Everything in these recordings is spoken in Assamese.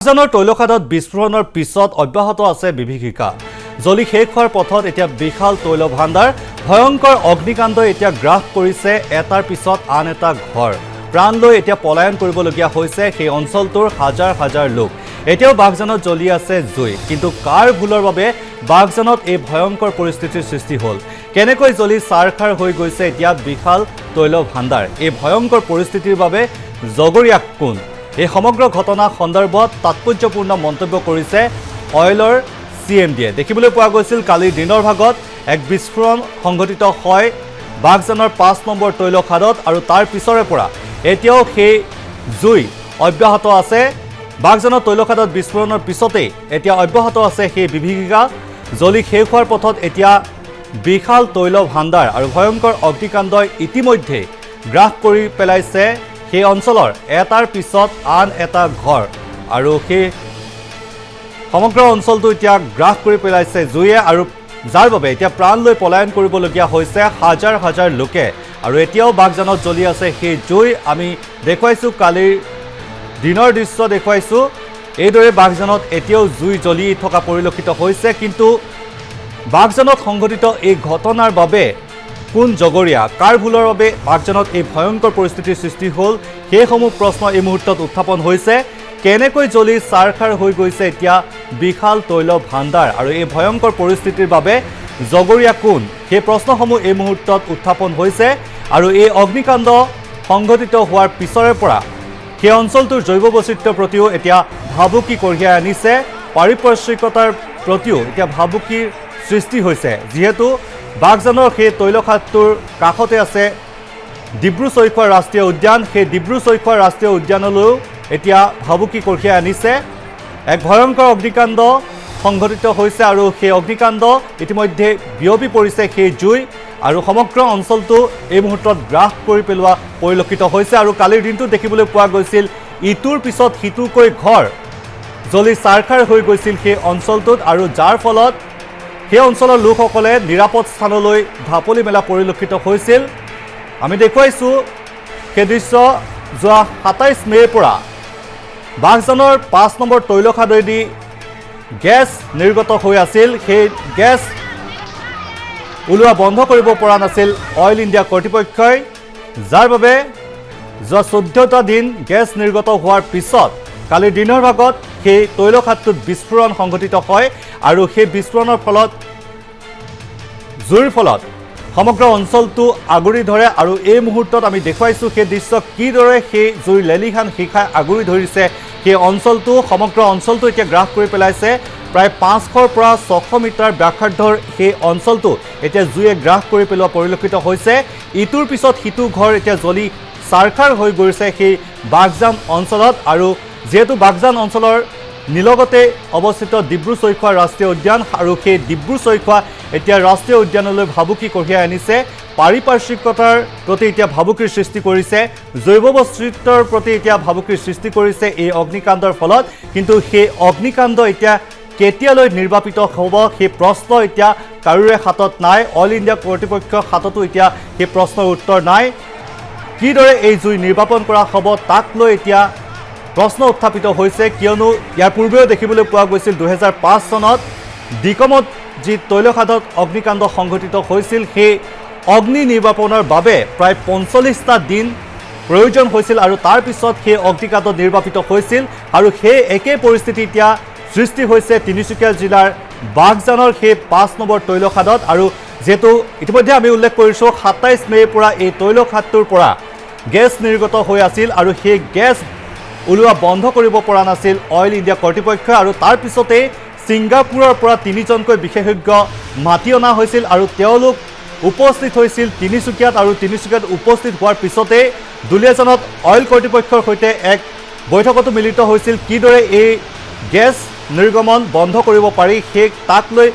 বাগজানৰ তৈলখাদত বিস্ফোৰণৰ পিছত অব্যাহত আছে বিভীষিকা। জ্বলি শেষ হোৱাৰ পথত এতিয়া বিশাল তৈল ভাণ্ডাৰ, ভয়ংকৰ অগ্নিকাণ্ডই এতিয়া গ্ৰাস কৰিছে এটাৰ পিছত আন এটা ঘৰ। প্ৰাণ লৈ এতিয়া পলায়ন কৰিবলগীয়া হৈছে সেই অঞ্চলটোৰ হাজাৰ হাজাৰ লোক। এতিয়াও বাগজানত জ্বলি আছে জুই, কিন্তু কাৰ ভুলৰ বাবে বাগজানত এই ভয়ংকৰ পৰিস্থিতিৰ সৃষ্টি হ'ল? কেনেকৈ জ্বলি চাৰখাৰ হৈ গৈছে এতিয়া বিশাল তৈল ভাণ্ডাৰ? এই ভয়ংকৰ পৰিস্থিতিৰ বাবে জগৰীয়া কোন? এই সমগ্ৰ ঘটনা সন্দৰ্ভত তাৎপৰ্যপূৰ্ণ মন্তব্য কৰিছে অইলৰ CMDয়ে। দেখিবলৈ পোৱা গৈছিল কালিৰ দিনৰ ভাগত এক বিস্ফোৰণ সংঘটিত হয় বাগজানৰ ৫ নম্বৰ তৈল খাদত, আৰু তাৰ পিছৰে পৰা এতিয়াও সেই জুই অব্যাহত আছে। বাগজানৰ তৈল খাদত বিস্ফোৰণৰ পিছতেই এতিয়া অব্যাহত আছে সেই বিভীষিকা। জ্বলি শেষ হোৱাৰ পথত এতিয়া বিশাল তৈল ভাণ্ডাৰ আৰু ভয়ংকৰ অগ্নিকাণ্ডই ইতিমধ্যে গ্ৰাস কৰি পেলাইছে সেই অঞ্চলৰ এটাৰ পিছত আন এটা ঘৰ, আৰু সেই সমগ্ৰ অঞ্চলটো এতিয়া গ্ৰাস কৰি পেলাইছে জুয়ে, আৰু যাৰ বাবে এতিয়া প্ৰাণ লৈ পলায়ন কৰিবলগীয়া হৈছে হাজাৰ হাজাৰ লোকে। আৰু এতিয়াও বাগজানত জ্বলি আছে সেই জুই। আমি দেখুৱাইছোঁ কালিৰ দিনৰ দৃশ্য দেখুৱাইছোঁ। এইদৰে বাগজানত এতিয়াও জুই জ্বলি থকা পৰিলক্ষিত হৈছে। কিন্তু বাগজানত সংঘটিত এই ঘটনাৰ বাবে কোন জগৰীয়া? কাৰ ভুলৰ বাবে বাগজানত এই ভয়ংকৰ পৰিস্থিতিৰ সৃষ্টি হ'ল? সেইসমূহ প্ৰশ্ন এই মুহূৰ্তত উত্থাপন হৈছে। কেনেকৈ জ্বলি চাৰখাৰ হৈ গৈছে এতিয়া বিশাল তৈল ভাণ্ডাৰ, আৰু এই ভয়ংকৰ পৰিস্থিতিৰ বাবে জগৰীয়া কোন? সেই প্ৰশ্নসমূহ এই মুহূৰ্তত উত্থাপন হৈছে। আৰু এই অগ্নিকাণ্ড সংঘটিত হোৱাৰ পিছৰে পৰা সেই অঞ্চলটোৰ জৈৱ বৈচিত্ৰ্যৰ প্ৰতিও এতিয়া ভাবুকি কঢ়িয়াই আনিছে। পাৰিপাৰ্শ্বিকতাৰ প্ৰতিও এতিয়া ভাবুকিৰ সৃষ্টি হৈছে, যিহেতু বাগজানৰ সেই তৈলখাদটোৰ কাষতে আছে ডিব্ৰু-চৈখোৱা ৰাষ্ট্ৰীয় উদ্যান। সেই ডিব্ৰু-চৈখোৱা ৰাষ্ট্ৰীয় উদ্যানলৈও এতিয়া ভাবুকি কঢ়িয়াই আনিছে। এক ভয়ংকৰ অগ্নিকাণ্ড সংঘটিত হৈছে, আৰু সেই অগ্নিকাণ্ড ইতিমধ্যে বিয়পি পৰিছে সেই জুই, আৰু সমগ্ৰ অঞ্চলটো এই মুহূৰ্তত গ্ৰাস কৰি পেলোৱা পৰিলক্ষিত হৈছে। আৰু কালিৰ দিনটো দেখিবলৈ পোৱা গৈছিল ইটোৰ পিছত সিটোকৈ ঘৰ জ্বলি চাৰখাৰ হৈ গৈছিল সেই অঞ্চলটোত, আৰু যাৰ ফলত সেই অঞ্চলৰ লোকসকলে নিৰাপদ স্থানলৈ ঢাপলি মেলা পৰিলক্ষিত হৈছিল। আমি দেখুৱাইছোঁ সেই দৃশ্য যোৱা ২৭ মে'ৰ পৰা বাগজানৰ ৫ নম্বৰ তৈলখাদেদি গেছ নিৰ্গত হৈ আছিল। সেই গেছ ওলোৱা বন্ধ কৰিব পৰা নাছিল অইল ইণ্ডিয়া কৰ্তৃপক্ষই, যাৰ বাবে যোৱা ১৪টা দিন গেছ নিৰ্গত হোৱাৰ পিছত কালিৰ দিনৰ ভাগত সেই তৈলখাদটোত বিস্ফোৰণ সংঘটিত হয়, আৰু সেই বিস্ফোৰণৰ ফলত জুইৰ ফলত সমগ্ৰ অঞ্চলটো আগুৰি ধৰে। আৰু এই মুহূৰ্তত আমি দেখুৱাইছোঁ সেই দৃশ্য কিদৰে সেই জুইৰ লেলিহান শিখাই আগুৰি ধৰিছে সেই অঞ্চলটো। সমগ্ৰ অঞ্চলটো এতিয়া গ্ৰাস কৰি পেলাইছে। প্ৰায় ৫০০ৰ পৰা ৬০০ মিটাৰ ব্যাসাৰ্ধৰ সেই অঞ্চলটো এতিয়া জুয়ে গ্ৰাস কৰি পেলোৱা পৰিলক্ষিত হৈছে। ইটোৰ পিছত সিটো ঘৰ এতিয়া জ্বলি চাৰখাৰ হৈ গৈছে সেই বাগজান অঞ্চলত। আৰু যিহেতু বাগজান অঞ্চলৰ নিলগতে অৱস্থিত ডিব্ৰু-চৈখোৱা ৰাষ্ট্ৰীয় উদ্যান, আৰু সেই ডিব্ৰু-চৈখোৱা এতিয়া ৰাষ্ট্ৰীয় উদ্যানলৈ ভাবুকি কঢ়িয়াই আনিছে। পাৰিপাৰ্শ্বিকতাৰ প্ৰতি এতিয়া ভাবুকিৰ সৃষ্টি কৰিছে, জৈৱ বৈচিত্ৰ্যৰ প্ৰতি এতিয়া ভাবুকিৰ সৃষ্টি কৰিছে এই অগ্নিকাণ্ডৰ ফলত। কিন্তু সেই অগ্নিকাণ্ড এতিয়া কেতিয়ালৈ নিৰ্বাপিত হ'ব সেই প্ৰশ্ন এতিয়া কাৰোৰে হাতত নাই। অইল ইণ্ডিয়া কৰ্তৃপক্ষৰ হাততো এতিয়া সেই প্ৰশ্নৰ উত্তৰ নাই। কিদৰে এই জুই নিৰ্বাপন কৰা হ'ব তাক লৈ এতিয়া প্ৰশ্ন উত্থাপিত হৈছে, কিয়নো ইয়াৰ পূৰ্বেও দেখিবলৈ পোৱা গৈছিল ২০০৫ চনত ডিকমত যি তৈলখাদত অগ্নিকাণ্ড সংঘটিত হৈছিল, সেই অগ্নি নিৰ্বাপনৰ বাবে প্ৰায় ৪৫টা দিন প্ৰয়োজন হৈছিল, আৰু তাৰ পিছত সেই অগ্নিকাণ্ড নিৰ্বাপিত হৈছিল। আৰু সেই একেই পৰিস্থিতি এতিয়া সৃষ্টি হৈছে তিনিচুকীয়া জিলাৰ বাগজানৰ সেই ৫ নম্বৰ তৈলখাদত। আৰু যিহেতু ইতিমধ্যে আমি উল্লেখ কৰিছোঁ ২৭ মে'ৰ পৰা এই তৈলখাদটোৰ পৰা গেছ নিৰ্গত হৈ আছিল, আৰু সেই গেছ ওলোৱা বন্ধ কৰিব পৰা নাছিল অইল ইণ্ডিয়া কৰ্তৃপক্ষই। আৰু তাৰ পিছতেই ছিংগাপুৰৰ পৰা ৩জনকৈ বিশেষজ্ঞ মাতি অনা হৈছিল, আৰু তেওঁলোক উপস্থিত হৈছিল তিনিচুকীয়াত। আৰু তিনিচুকীয়াত উপস্থিত হোৱাৰ পিছতেই দুলীয়াজানত অইল কৰ্তৃপক্ষৰ সৈতে এক বৈঠকতো মিলিত হৈছিল, কিদৰে এই গেছ নিৰ্গমন বন্ধ কৰিব পাৰি সেই তাক লৈ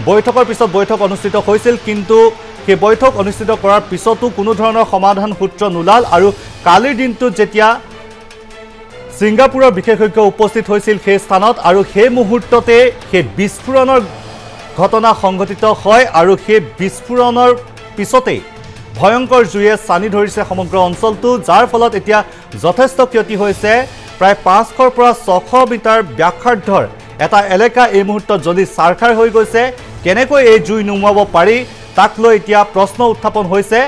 বৈঠকৰ পিছত বৈঠক অনুষ্ঠিত হৈছিল। কিন্তু সেই বৈঠক অনুষ্ঠিত কৰাৰ পিছতো কোনো ধৰণৰ সমাধান সূত্ৰ নোলাল। আৰু কালিৰ দিনটোত যেতিয়া ছিংগাপুৰৰ বিশেষজ্ঞ উপস্থিত হৈছিল সেই স্থানত, আৰু সেই মুহূৰ্ততে সেই বিস্ফোৰণৰ ঘটনা সংঘটিত হয়, আৰু সেই বিস্ফোৰণৰ পিছতেই ভয়ংকৰ জুয়ে চানি ধৰিছে সমগ্ৰ অঞ্চলটো, যাৰ ফলত এতিয়া যথেষ্ট ক্ষতি হৈছে। প্ৰায় 500ৰ পৰা 600 মিটাৰ ব্যাসাৰ্ধৰ এটা এলেকা এই মুহূৰ্তত জ্বলি চাৰখাৰ হৈ গৈছে। কেনেকৈ এই জুই নুমুৱাব পাৰি তাক লৈ এতিয়া প্ৰশ্ন উত্থাপন হৈছে।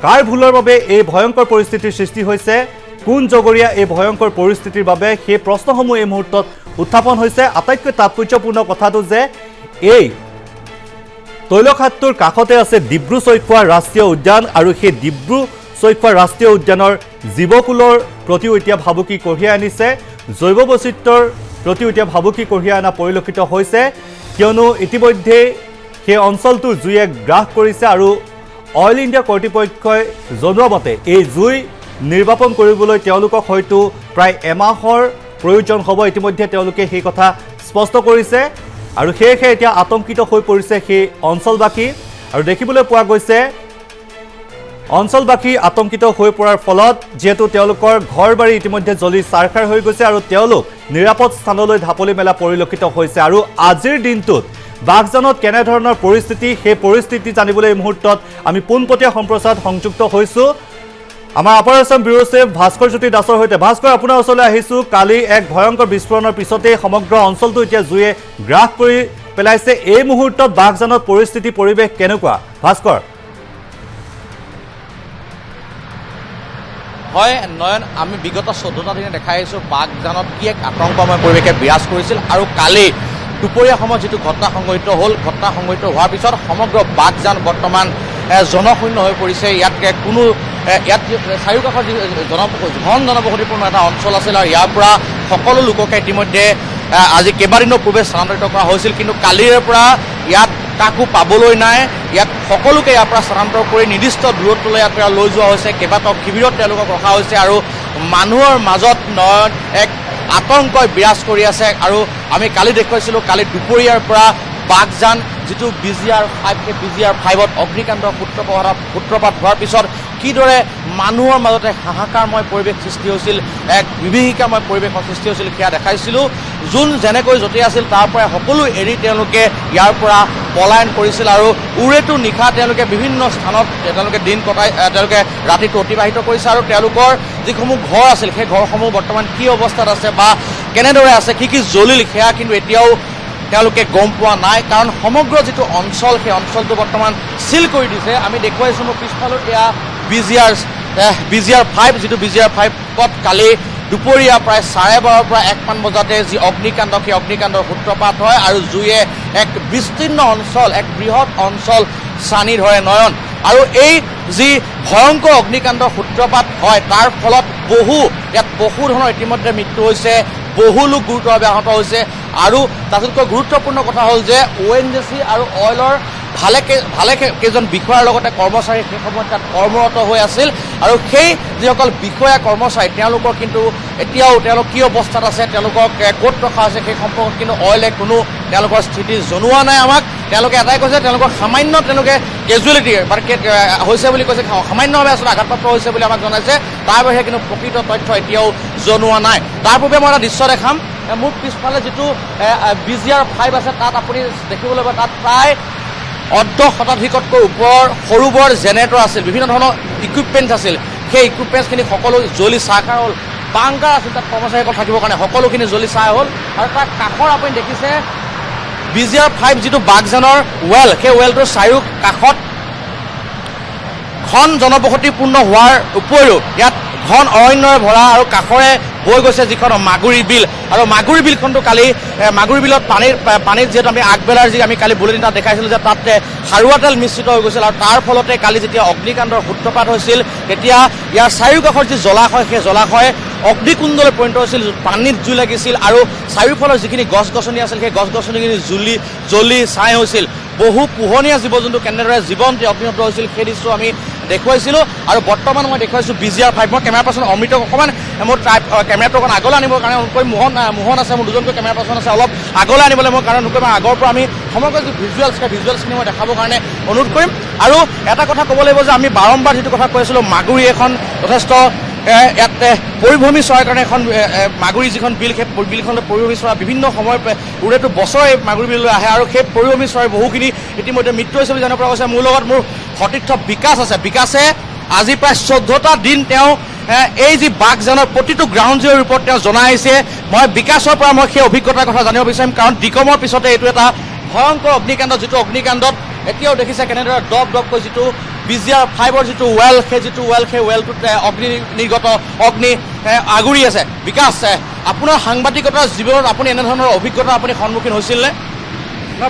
কাৰ ভুলৰ বাবে এই ভয়ংকৰ পৰিস্থিতিৰ সৃষ্টি হৈছে, কোন জগৰীয়া এই ভয়ংকৰ পৰিস্থিতিৰ বাবে, সেই প্ৰশ্নসমূহ এই মুহূৰ্তত উত্থাপন হৈছে। আটাইতকৈ তাৎপৰ্যপূৰ্ণ কথাটো যে এই তৈলখাটটোৰ কাষতে আছে ডিব্ৰু-চৈখোৱা ৰাষ্ট্ৰীয় উদ্যান আৰু সেই ডিব্ৰু-চৈখোৱা ৰাষ্ট্ৰীয় উদ্যানৰ জীৱকুলৰ প্ৰতিও এতিয়া ভাবুকি কঢ়িয়াই আনিছে। জৈৱ বৈচিত্ৰ্যৰ প্ৰতিও এতিয়া ভাবুকি কঢ়িয়াই অনা পৰিলক্ষিত হৈছে, কিয়নো ইতিমধ্যে সেই অঞ্চলটোৰ জুয়ে গ্ৰাস কৰিছে আৰু অইল ইণ্ডিয়া কৰ্তৃপক্ষই জনোৱা মতে এই জুই নিৰ্বাপন কৰিবলৈ তেওঁলোকক হয়তো প্ৰায় এমাহৰ প্ৰয়োজন হ'ব। ইতিমধ্যে তেওঁলোকে সেই কথা স্পষ্ট কৰিছে আৰু সেয়েহে এতিয়া আতংকিত হৈ পৰিছে সেই অঞ্চলবাসী। আৰু দেখিবলৈ পোৱা গৈছে অঞ্চলবাসী আতংকিত হৈ পৰাৰ ফলত যেহেতু তেওঁলোকৰ ঘৰ বাৰী ইতিমধ্যে জ্বলি চাৰখাৰ হৈ গৈছে আৰু তেওঁলোক নিৰাপদ স্থানলৈ ঢাপলি মেলা পৰিলক্ষিত হৈছে। আৰু আজিৰ দিনটোত বাঘজানত কেনেধৰণৰ পৰিস্থিতি, সেই পৰিস্থিতি জানিবলৈ এই মুহূৰ্তত আমি পোনপটীয়া সম্প্ৰচাৰত সংযুক্ত হৈছোঁ আমাৰ operation bureau chief Bhaskar Jyoti দাসৰ সৈতে। ভাস্কৰ, আপোনাৰ ওচৰলৈ আহিছোঁ। কালি এক ভয়ংকৰ বিস্ফোৰণৰ পিছতেই সমগ্ৰ অঞ্চলটো এতিয়া জুয়ে গ্ৰাস কৰি পেলাইছে। এই মুহূৰ্তত বাঘজানত পৰিস্থিতি পৰিৱেশ কেনেকুৱা ভাস্কৰ? হয় নয়ন, আমি বিগত 14টা দিনে দেখাই আহিছোঁ বাঘজানত কি এক আতংকময় পৰিৱেশে বিৰাজ কৰিছিল। আৰু কালি দুপৰীয়া সময়ত যিটো ঘটনা সংঘটিত হ'ল, ঘটনা সংঘটিত হোৱাৰ পিছত সমগ্ৰ বাঘজান বৰ্তমান জনশূন্য হৈ পৰিছে। ইয়াত কোনো ইয়াত চাৰিওকাষৰ যি ঘন জনবসতিপূৰ্ণ এটা অঞ্চল আছিল আৰু ইয়াৰ পৰা সকলো লোককে ইতিমধ্যে আজি কেইবাদিনৰ পূৰ্বে স্থানান্তৰিত কৰা হৈছিল, কিন্তু কালিৰে পৰা ইয়াত কাকো পাবলৈ নাই। ইয়াত সকলোকে ইয়াৰ পৰা স্থানান্তৰ কৰি নিৰ্দিষ্ট দূৰত্বলৈ ইয়াৰ পৰা লৈ যোৱা হৈছে। কেইবাটাও শিবিৰত তেওঁলোকক ৰখা হৈছে আৰু মানুহৰ মাজত এক আতংকই বিৰাজ কৰি আছে। আৰু আমি কালি দেখুৱাইছিলোঁ, কালি দুপৰীয়াৰ পৰা বাঘজান যিটো BGR-5, সেই BGR-5ত অগ্নিকাণ্ডৰ সূত্ৰপাত হোৱাৰ পিছত কিদৰে মানুহৰ মাজতে হাহাকাৰময় পৰিৱেশ সৃষ্টি হৈছিল, এক বিভীষিকাময় পৰিৱেশৰ সৃষ্টি হৈছিল সেয়া দেখাইছিলোঁ। যোন যেনেকৈ য'তে আছিল তাৰ পৰা সকলো এৰি তেওঁলোকে ইয়াৰ পৰা পলায়ন কৰিছিল আৰু উৰেটো নিশা তেওঁলোকে বিভিন্ন স্থানত তেওঁলোকে দিন কটাই তেওঁলোকে ৰাতিটো অতিবাহিত কৰিছে। আৰু তেওঁলোকৰ যিসমূহ ঘৰ আছিল সেই ঘৰসমূহ বৰ্তমান কি অৱস্থাত আছে বা কেনেদৰে আছে, কি জ্বলিল, সেয়া কিন্তু এতিয়াও তেওঁলোকে গম পোৱা নাই, কাৰণ সমগ্ৰ যিটো অঞ্চল সেই অঞ্চলটো বৰ্তমান চিল কৰি দিছে। আমি দেখুৱাইছোঁ মোৰ পিছফালত এয়া BGR-5, যিটো BGR-5ত কালি দুপৰীয়া প্ৰায় 12:30 পৰা 1মান বজাতে যি অগ্নিকাণ্ড, সেই অগ্নিকাণ্ডৰ সূত্ৰপাত হয় আৰু জুয়ে এক বিস্তীৰ্ণ অঞ্চল, এক বৃহৎ অঞ্চল চানি ধৰে নয়ন। আৰু এই যি ভয়ংকৰ অগ্নিকাণ্ডৰ সূত্ৰপাত হয় তাৰ ফলত ইয়াত বহু ধৰণৰ ইতিমধ্যে মৃত্যু হৈছে, বহু লোক গুৰুতৰভাৱে আহত হৈছে। আৰু তাতোতকৈ গুৰুত্বপূৰ্ণ কথা হ'ল যে ONGC আৰু অইলৰ ভালে কেইজন বিষয়াৰ লগতে কৰ্মচাৰী সেই সময়ত তাত কৰ্মৰত হৈ আছিল। আৰু সেই যিসকল বিষয়া কৰ্মচাৰী তেওঁলোকৰ কিন্তু এতিয়াও তেওঁলোক কি অৱস্থাত আছে, তেওঁলোকক ক'ত ৰখা হৈছে সেই সম্পৰ্কত কিন্তু অইলে কোনো তেওঁলোকৰ স্থিতি জনোৱা নাই আমাক। তেওঁলোকে এটাই কৈছে, তেওঁলোকৰ সামান্য তেওঁলোকে কেজুৱেলিটি হৈছে বুলি কৈছে, সামান্যভাৱে আচলতে আঘাতপ্ৰাপ্ত হৈছে বুলি আমাক জনাইছে। তাৰ বাহিৰে কিন্তু প্ৰকৃত তথ্য এতিয়াও জনোৱা নাই। তাৰ পূৰ্বে মই এটা দৃশ্য দেখাম। মোৰ পিছফালে যিটো BGR-5 আছে তাত আপুনি দেখিবলৈ পাব, তাত প্ৰায় অৰ্ধশতাধিকতকৈ ওপৰৰ সৰু বৰ জেনেৰেটৰ আছিল, বিভিন্ন ধৰণৰ ইকুইপমেণ্টছ আছিল। সেই ইকুইপমেণ্টছখিনি সকলো জ্বলি চাহকাৰ হ'ল। বাংকাৰ আছিল তাত কৰ্মচাৰীসকল থাকিবৰ কাৰণে, সকলোখিনি জ্বলি চাহ হ'ল। আৰু তাৰ কাষৰ আপুনি দেখিছে BGR-5 যিটো বাঘজানৰ ৱেল, সেই ৱেলটোৰ চাৰিও কাষত ঘন জনবসতিপূৰ্ণ হোৱাৰ উপৰিও ইয়াত ঘন অৰণ্যৰে ভৰা আৰু কাষৰে বৈ গৈছে যিখন মাগুৰী বিল। আৰু মাগুৰী বিলখনটো কালি মাগুৰী বিলত পানীত যিহেতু আমি আগবেলাৰ যি আমি কালি বুলেটিন তাত দেখাইছিলোঁ যে তাত সাৰুৱা তেল মিশ্ৰিত হৈ গৈছিল। আৰু তাৰ ফলতে কালি যেতিয়া অগ্নিকাণ্ডৰ সূত্ৰপাত হৈছিল তেতিয়া ইয়াৰ চাৰিওকাষৰ যি জলাশয়, সেই জলাশয় অগ্নিকুণ্ডলৈ পৰিণত হৈছিল, পানীত জুই লাগিছিল আৰু চাৰিওফালৰ যিখিনি গছ গছনি আছিল সেই গছ গছনিখিনি জ্বলি ছাই হৈছিল। বহু পোহনীয়া জীৱ জন্তু কেনেদৰে জীৱন্তে অগ্নিহত হৈছিল সেই দৃশ্য আমি দেখুৱাইছিলোঁ। আৰু বৰ্তমান মই দেখুৱাইছোঁ BGR-5। মই কেমেৰা পাৰ্চন অমৃতক অকণমান মোৰ কেমেৰাটো অকণ আগলৈ আনিবৰ কাৰণে অনুৰোধ কৰিম। মোহন আছে, মোৰ দুজনকৈ কেমেৰা পাৰ্চন আছে, অলপ আগলৈ আনিবলৈ মই কাৰণ অনুৰোধ কৰিম। আগৰ পৰা আমি সমগ্ৰ যি ভিজুৱেলছখিনি মই দেখাবৰ কাৰণে অনুৰোধ কৰিম। আৰু এটা কথা ক'ব লাগিব যে আমি বাৰম্বাৰ যিটো কথা কৈ আছিলোঁ, মাগুৰী এখন যথেষ্ট ইয়াত পৰিভ্ৰমী চৰাইৰ কাৰণে এখন মাগুৰী যিখন বিল, সেই বিলখনলৈ পৰিভ্ৰমী চৰাই বিভিন্ন সময়ৰ উৰেটো বছৰে মাগুৰী বিললৈ আহে আৰু সেই পৰিভ্ৰমী চৰাই বহুখিনি ইতিমধ্যে মৃত্যু হৈছে বুলি জানিব পৰা গৈছে। মোৰ লগত মোৰ সতীৰ্থ বিকাশ আছে। বিকাশে আজি প্ৰায় 14টা দিন তেওঁ এই যি বাঘজানৰ প্ৰতিটো গ্ৰাউণ্ড জিৰ' ৰিপৰ্ট তেওঁ জনাই আহিছে। মই বিকাশৰ পৰা মই সেই অভিজ্ঞতাৰ কথা জানিব বিচাৰিম, কাৰণ ডিকমৰ পিছতে এইটো এটা ভয়ংকৰ অগ্নিকাণ্ড, যিটো অগ্নিকাণ্ডত এতিয়াও দেখিছে কেনেদৰে দপ দপকৈ যিটো BGR-5ৰ যিটো ৱেল, সেই যিটো ৱেল, সেই ৱেলটোত অগ্নি আগুৰি আছে। বিকাশ, আপোনাৰ সাংবাদিকতাৰ জীৱনত আপুনি এনেধৰণৰ অভিজ্ঞতা আপুনি সন্মুখীন হৈছিল নে?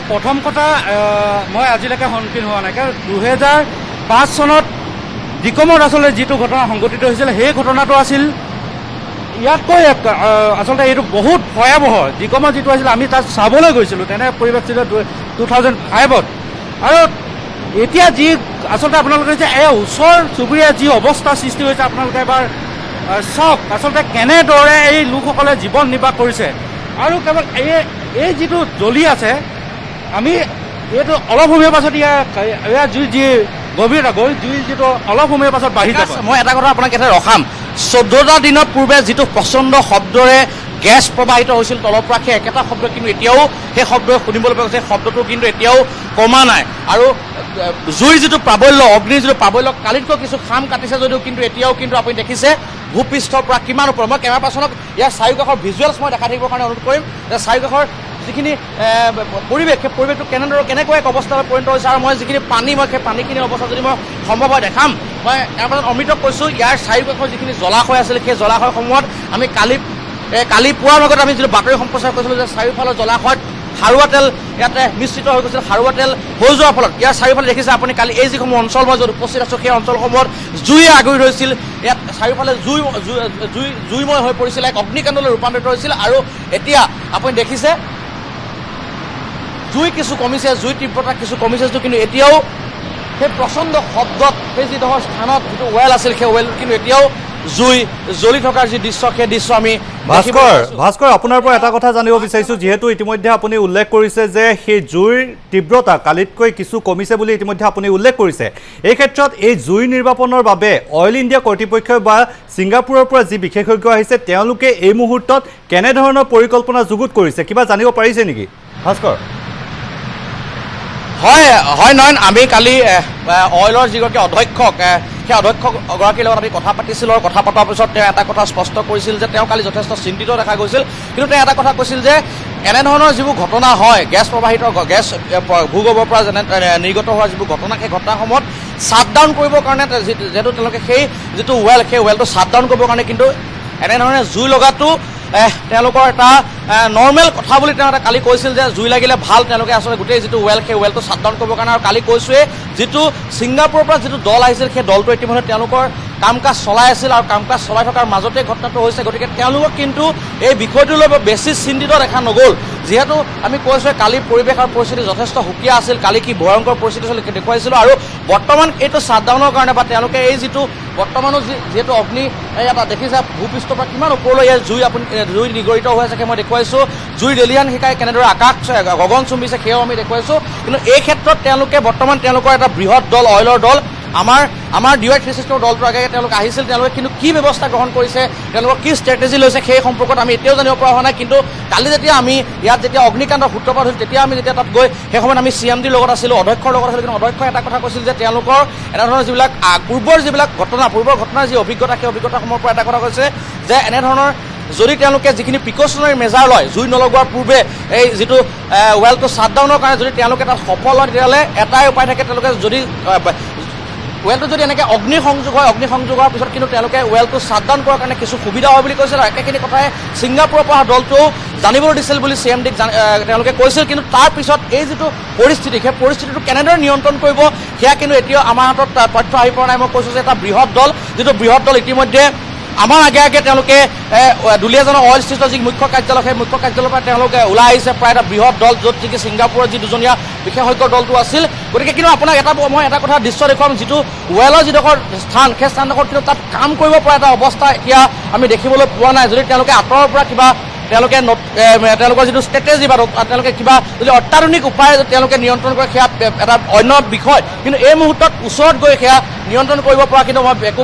প্ৰথম কথা, মই আজিলৈকে সন্মুখীন হোৱা নাই, কাৰণ 2005 চনত ডিকমত আচলতে যিটো ঘটনা সংঘটিত হৈছিল সেই ঘটনাটো আছিল ইয়াতকৈ আচলতে এইটো বহুত ভয়াৱহ। ডিকমত যিটো আছিল আমি তাত চাবলৈ গৈছিলোঁ, তেনে পৰিৱেশ ছিল 2005ত। আৰু এতিয়া যি আচলতে আপোনালোকে যে এই ওচৰ চুবুৰীয়া যি অৱস্থা সৃষ্টি হৈছে, আপোনালোকে এবাৰ চাওক আচলতে কেনেদৰে এই লোকসকলে জীৱন নিৰ্বাহ কৰিছে। আৰু কেৱল এই যিটো জ্বলি আছে, আমি এইটো অলপ সময়ৰ পাছত ইয়াৰ জুই যি গভীৰতা জুই যিটো অলপ সময়ৰ পাছত বাঢ়ি যাব। মই এটা কথা আপোনাক এটা ৰখাম, 14টা দিনৰ পূৰ্বে যিটো প্ৰচণ্ড শব্দৰে গেছ প্ৰবাহিত হৈছিল তলৰ পৰা, সেই একেটা শব্দ কিন্তু এতিয়াও সেই শব্দই শুনিবলৈ পোৱা গৈছে। শব্দটো কিন্তু এতিয়াও কমা নাই। আৰু জুইৰ যিটো প্ৰাবল্য, অগ্নিৰ যিটো প্ৰাবল্য কালিতকৈ কিছু খাম কাটিছে যদিও কিন্তু এতিয়াও কিন্তু আপুনি দেখিছে ভূপৃষ্ঠৰ পৰা কিমান ওপৰত। মই কেমেৰা পাৰ্চনক ইয়াৰ চাৰিওকাষৰ ভিজুৱেলছ মই দেখাই থাকিবৰ কাৰণে অনুৰোধ কৰিম যে চাৰিওকাষৰ যিখিনি পৰিৱেশ, সেই পৰিৱেশটো কেনেকৈ এক অৱস্থালৈ পৰিণত হৈছে। আৰু মই যিখিনি পানী, মই সেই পানীখিনিৰ অৱস্থা যদি মই সম্ভৱ হয় দেখাম। মই ইয়াৰ পাছত অমৃতক কৈছোঁ, ইয়াৰ চাৰিওকাষৰ যিখিনি জলাশয় আছিল, সেই জলাশয়সমূহত আমি কালি পুৱাৰ ভাগত আমি যিটো বাতৰি সম্প্ৰচাৰ কৰিছিলোঁ যে চাৰিওফালৰ জলাশয়ত খাৰুৱা তেল ইয়াতে মিশ্ৰিত হৈ গৈছিল। খাৰুৱা তেল হৈ যোৱাৰ ফলত ইয়াৰ চাৰিওফালে দেখিছে আপুনি কালি এই যিসমূহ অঞ্চল মই য'ত উপস্থিত আছোঁ, সেই অঞ্চলসমূহত জুয়ে আগুৰি ধৰিছিল। ইয়াত চাৰিওফালে জুইময় হৈ পৰিছিল, এক অগ্নিকাণ্ডলৈ ৰূপান্তৰিত হৈছিল। আৰু এতিয়া আপুনি দেখিছে জুই কিছু কমিছে, জুই তীব্ৰতা কিছু কমিছে, কিন্তু এতিয়াও সেই প্ৰচণ্ড শব্দত সেই যিডোখৰ স্থানত যিটো ৱেল আছিল, সেই ৱেল কিন্তু এতিয়াও জুই জ্বলি থকাৰ যি দৃশ্য, সেই দৃশ্য আমি ভাস্কৰ, আপোনাৰ পৰা এটা কথা জানিব বিচাৰিছোঁ, যিহেতু ইতিমধ্যে আপুনি উল্লেখ কৰিছে যে সেই জুইৰ তীব্ৰতা কালিতকৈ কিছু কমিছে বুলি ইতিমধ্যে আপুনি উল্লেখ কৰিছে। এই ক্ষেত্ৰত এই জুই নিৰ্বাপনৰ বাবে অইল ইণ্ডিয়া কৰ্তৃপক্ষই বা ছিংগাপুৰৰ পৰা যি বিশেষজ্ঞ আহিছে, তেওঁলোকে এই মুহূৰ্তত কেনেধৰণৰ পৰিকল্পনা যুগুত কৰিছে, কিবা জানিব পাৰিছে নেকি ভাস্কৰ? হয় নয়ন, আমি কালি অইলৰ যিগৰাকী অধ্যক্ষক, সেই অধ্যক্ষগৰাকীৰ লগত আমি কথা পাতিছিলোঁ। আৰু কথা পতাৰ পিছত তেওঁ এটা কথা স্পষ্ট কৰিছিল যে তেওঁ কালি যথেষ্ট চিন্তিত দেখা গৈছিল। কিন্তু তেওঁ এটা কথা কৈছিল যে এনেধৰণৰ যিবোৰ ঘটনা হয়, গেছ ভূগৰ্ভৰ পৰা নিৰ্গত হোৱা যিবোৰ ঘটনা, সেই ঘটনাসমূহত শ্বাটডাউন কৰিবৰ কাৰণে যিহেতু তেওঁলোকে সেই যিটো ৱেল, সেই ৱেলটো শ্বাটডাউন কৰিবৰ কাৰণে কিন্তু এনেধৰণে জুই লগাটো তেওঁলোকৰ এটা নৰ্মেল কথা বুলি তেওঁ এটা কালি কৈছিল যে জুই লাগিলে ভাল, তেওঁলোকে আচলতে গোটেই যিটো ৱেল, সেই ৱেলটো শ্বাটডাউন কৰিবৰ কাৰণে। আৰু কালি কৈছোঁৱে যিটো ছিংগাপুৰৰ পৰা যিটো দল আহিছিল, সেই দলটো ইতিমধ্যে তেওঁলোকৰ কাম কাজ চলাই আছিল। আৰু কাম কাজ চলাই থকাৰ মাজতে ঘটনাটো হৈছে, গতিকে তেওঁলোকক কিন্তু এই বিষয়টোলৈ বেছি চিন্তিত দেখা নগ'ল। যিহেতু আমি কৈছোঁ কালি পৰিৱেশ আৰু পৰিস্থিতি যথেষ্ট সুকীয়া আছিল, কালি কি ভয়ংকৰ পৰিস্থিতি আছিল দেখুৱাইছিলোঁ। আৰু বৰ্তমান এইটো শ্বাটডাউনৰ কাৰণে বা তেওঁলোকে এই যিটো বৰ্তমানো যিহেতু অগ্নি এটা দেখিছে ভূপৃষ্ঠৰ পৰা কিমান ওপৰলৈ জুই নিগৰিত হৈ আছে, সেই মই দেখুৱাইছোঁ। জুইৰ ৰেলিয়ান শিকাই কেনেদৰে আকাশ গগন চুম্বিছে, সেয়াও আমি দেখুৱাইছোঁ। কিন্তু এই ক্ষেত্ৰত তেওঁলোকে বৰ্তমান তেওঁলোকৰ এটা বৃহৎ দল, অইলৰ দল, আমাৰ DY360 দলটোৰ আগে তেওঁলোক আহিছিল। তেওঁলোকে কিন্তু কি ব্যৱস্থা গ্ৰহণ কৰিছে, তেওঁলোকৰ কি ষ্ট্ৰেটেজি লৈছে, সেই সম্পৰ্কত আমি এতিয়াও জানিব পৰা হোৱা নাই। কিন্তু কালি যেতিয়া আমি ইয়াত যেতিয়া অগ্নিকাণ্ডৰ সূত্ৰপাত হৈছিল, তেতিয়া আমি যেতিয়া তাত গৈ সেই সময়ত আমি CMDৰ লগত আছিলোঁ, অধ্যক্ষৰ লগত আছিলোঁ। কিন্তু অধ্যক্ষই এটা কথা কৈছিল যে তেওঁলোকৰ এনেধৰণৰ যিবিলাক পূৰ্বৰ ঘটনাৰ যি অভিজ্ঞতা, সেই অভিজ্ঞতাসমূহৰ পৰা এটা কথা কৈছে যে এনেধৰণৰ যদি তেওঁলোকে যিখিনি প্ৰিকশ্যনাৰী মেজাৰ লয়, জুই নলগোৱাৰ পূৰ্বে এই যিটো ৱেলটো শ্বাটডাউনৰ কাৰণে যদি তেওঁলোকে তাত সফল হয়, তেতিয়াহ'লে এটাই উপায় থাকে, তেওঁলোকে যদি ৱেলটো যদি এনেকৈ অগ্নিসংযোগ হোৱাৰ পিছত কিন্তু তেওঁলোকে ৱেলটো শ্বাটডাউন কৰাৰ কাৰণে কিছু সুবিধা হয় বুলি কৈছিল। আৰু একেখিনি কথাই ছিংগাপুৰৰ পৰা দলটোও জানিবলৈ দিছিল বুলি CMDক তেওঁলোকে কৈছিল। কিন্তু তাৰপিছত এই যিটো পৰিস্থিতি, সেই পৰিস্থিতিটো কেনেদৰে নিয়ন্ত্ৰণ কৰিব, সেয়া কিন্তু এতিয়াও আমাৰ হাতত তথ্য আহি পৰা নাই। মই কৈছোঁ যে এটা বৃহৎ দল, যিটো বৃহৎ দল ইতিমধ্যে আমাৰ আগে তেওঁলোকে দুলীয়াজানৰ অইল ষ্টেটৰ যি মুখ্য কাৰ্যালয়, সেই মুখ্য কাৰ্যালয়ৰ পৰা তেওঁলোকে ওলাই আহিছে প্ৰায় এটা বৃহৎ দল, য'ত নেকি ছিংগাপুৰৰ যি দুজনীয়া বিশেষজ্ঞৰ দলটো আছিল। গতিকে কিন্তু আপোনাক মই এটা কথা দৃশ্য দেখুৱাম, যিটো ৱেলৰ যিডোখৰ স্থান, সেই স্থানডোখৰত কিন্তু তাত কাম কৰিব পৰা এটা অৱস্থা এতিয়া আমি দেখিবলৈ পোৱা নাই। যদি তেওঁলোকে আঁতৰৰ পৰা কিবা তেওঁলোকৰ যিটো ষ্ট্ৰেটেজি বা তেওঁলোকে কিবা যদি অত্যাধুনিক উপায় তেওঁলোকে নিয়ন্ত্ৰণ কৰে, সেয়া এটা অন্য বিষয়। কিন্তু এই মুহূৰ্তত ওচৰত গৈ সেয়া নিয়ন্ত্ৰণ কৰিব পৰা কিন্তু মই একো